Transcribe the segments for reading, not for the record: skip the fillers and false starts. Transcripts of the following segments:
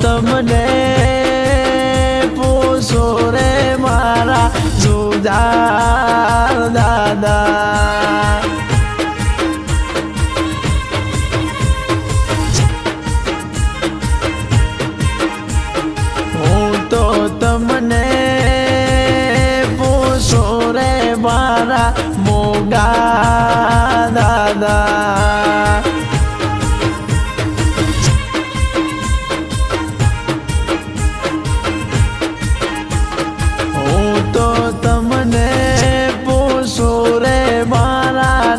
તમને પૂછો રે મારા જુજાર દાદા હું તો તમને પૂછો રે મારા મોગા દાદા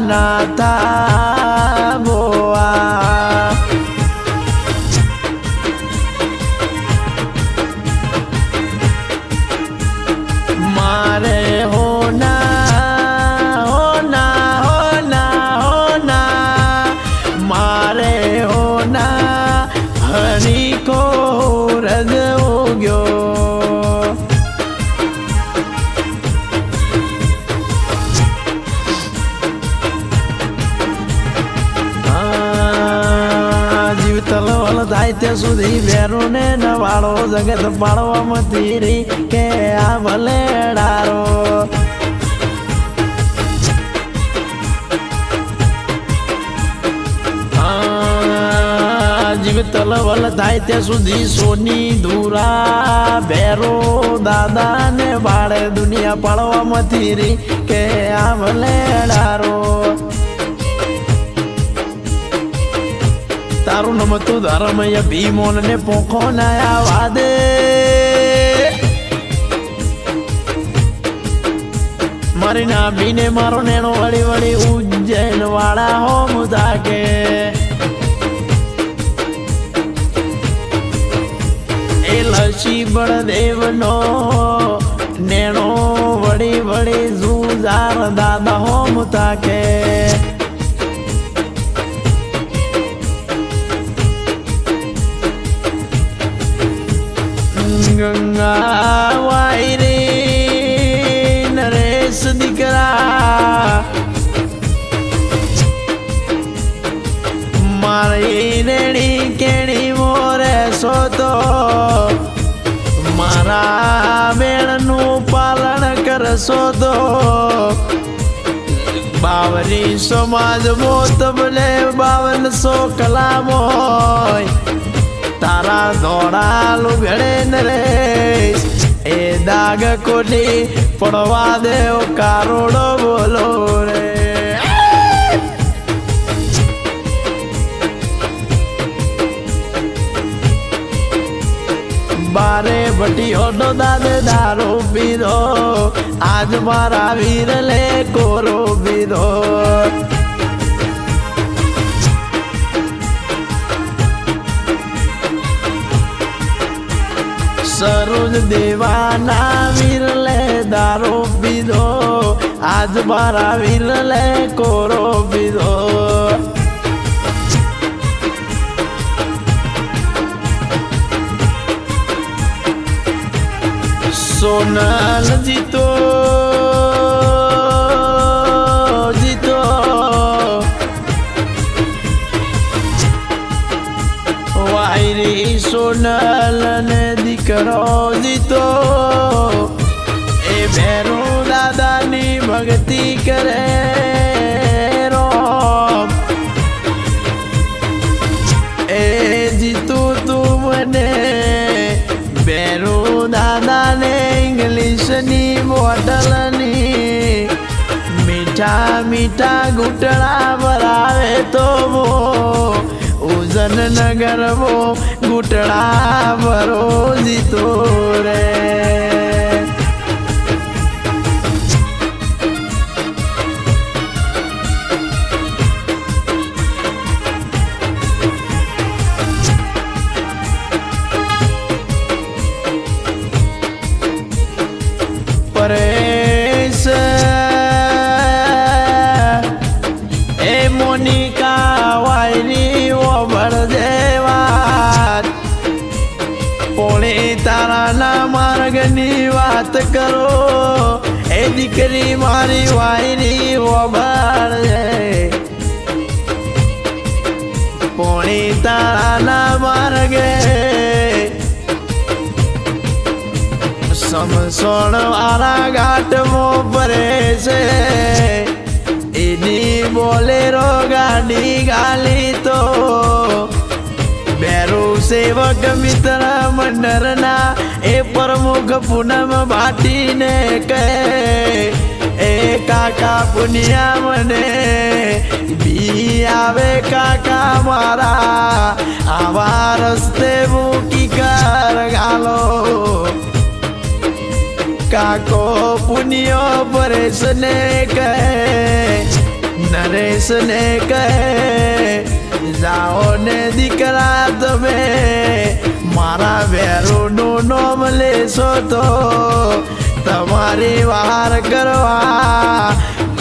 નાતા બોઆ મારે મારે હરી કો રજ ઉગ્યો તલવલ થાય ત્યાં સુધી વેરો ને નવાળો જગત પાડવામાં તીરી કે આ ભલેડારો જીવ તલવલ થાય ત્યાં સુધી સોની ધુરા ભેરો દાદા ને બાળે દુનિયા પાડવામાં તીરી કે આ ભલેડારો તારું નમતું ધર્મય ભીમોન ને પોખો નયા વાદે મારી નાભીને મારો નેણો વળી વળી ઉજ્જૈન વાળા હોમ તાકે એ લસી બળદેવનો નેણો વળી વળી જુજાર દાદા હોમ તાકે ગંગા વાયરે નરેશ દીકરા મારી રેડી કેણી મોરે સોતો મારા બેણનું પાલન કરશો તો બાવરી સમાજ મોતબલે 5200 કલામો તારા દોડા લુગડે નરેશ એ દાગ કોટી પડવા દેવ કારોડો બોલો રે બારે ભટીયો નો દાદે દારૂ પીધો આજ મારા વીર લે કોરો પીધો સરોજ દેવાના વીરલે દારૂ પીધો આજ મારા વીરલે કોરો પીધો સોનલ જીતો જીતો વાયરી સોનલ ને દીકરો જીતો એ ભેરો દાદાની ભક્તિ કરે રોમ એ જીતું તું મને ભેરો દાદાને ઇંગ્લિશની બોટલની મીઠા મીઠા ઘૂંટણા ભરાવે તો ઉજન નગર વો ઘૂંટણા ભરો જીતો રે પરેશ એ મોનિકા વાયરી ઓબળ દેવા પોણે તારાના માર્ગની વાત કરો એ દીકરી મારી વાયરી ઓબળ પોણે તારાના માર્ગે સમસણ વાળા ઘાટમાં ભરે છે એની બોલેરો ગાડી ગાલી તો બેરો સેવક મિત્ર મંડળના એ પ્રમુખ પૂનમ ભાટીને કહે એ કાકા પુનિયા મને બી આવે કાકા મારા આવા રસ્તે મૂકી કર ગાલો કાકો પુનિયો પરેશ ને કહે નરેશ ને કહે જાઓ ને દીકરા તમે મારા વેરોનું નામ લેશો તો તમારી વાર કરવા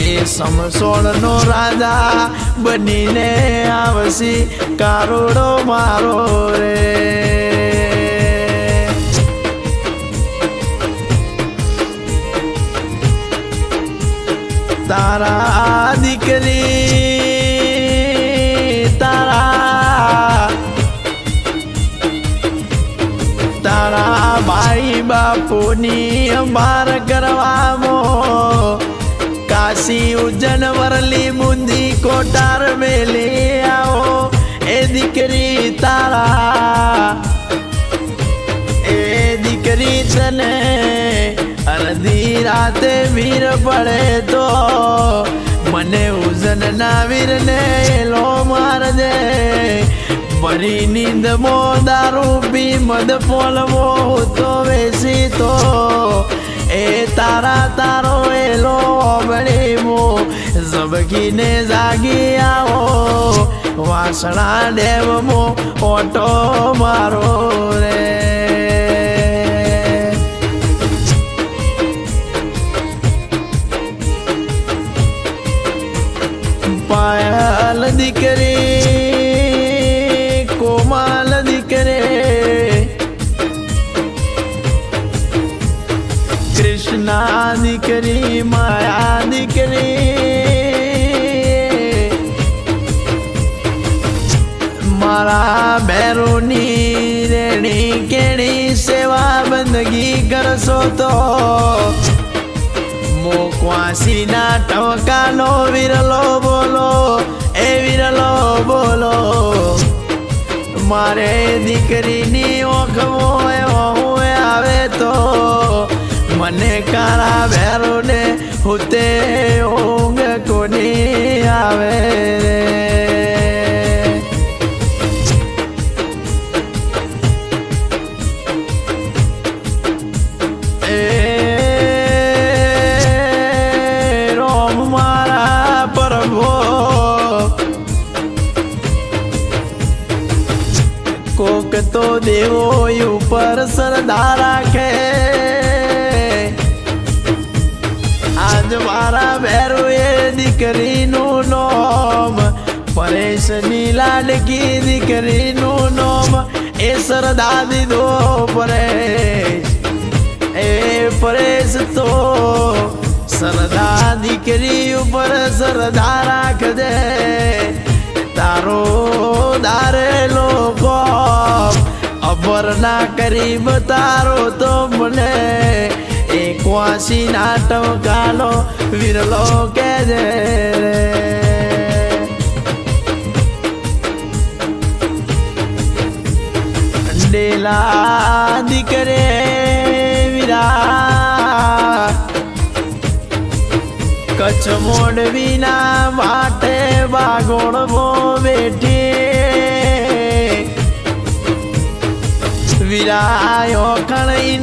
એ સમસોણનો રાજા બનીને આવશી કારોડો મારો રે તારા દીકરી તારા ભાઈ બાપુની અંબાર કરવામાં કાશી ઉજ્જૈન વરલી બુંદી કોટાર મેલી આવો એ દીકરી તારા એ દીકરી તને અડધી રાતે વીર પડે તો મને ઉજ્જૈનના વીરને એલો મારજે ભરી નીંદ મો દારૂ પી મદ પોલવો તો વેસી તો એ તારો એલો બળી મો ઝબકીને જાગી આવો વાસણા ડેમ મો ઓટો મારો રે પાયલ દીકરી કોમલ દીકરી કૃષ્ણા દીકરી માયા દીકરી મારા બેરોની રેણી કેણી સેવા બંદગી કરશો તો મોકવાસીના ટવકાનો વિરલો બોલો એ વિરલો બોલો મારે દીકરીની ઓખમાં આવે તો મને કારા ભેરોને હુતે ઊંઘ કોની આવે રે કોક તો દેવો ઉપર શ્રદ્ધા રાખે આજ મારા ભેરો એ દીકરીનું નામ પરેશની લાડકી દીકરીનું નામ એ શ્રદ્ધા દીધો પરેશ એ પરેશ તો શ્રદ્ધા દીકરી ઉપર શ્રદ્ધા રાખજે તારો દારેલો અબર ના કરીબ તારો તો મને એક વાસી નાટક કાલો વિરલો કેજે રે ડેલા દીકરે વિરા કચ્છ મોડવીના વાટે વાગોળવો બેઠી વિરાયો કણ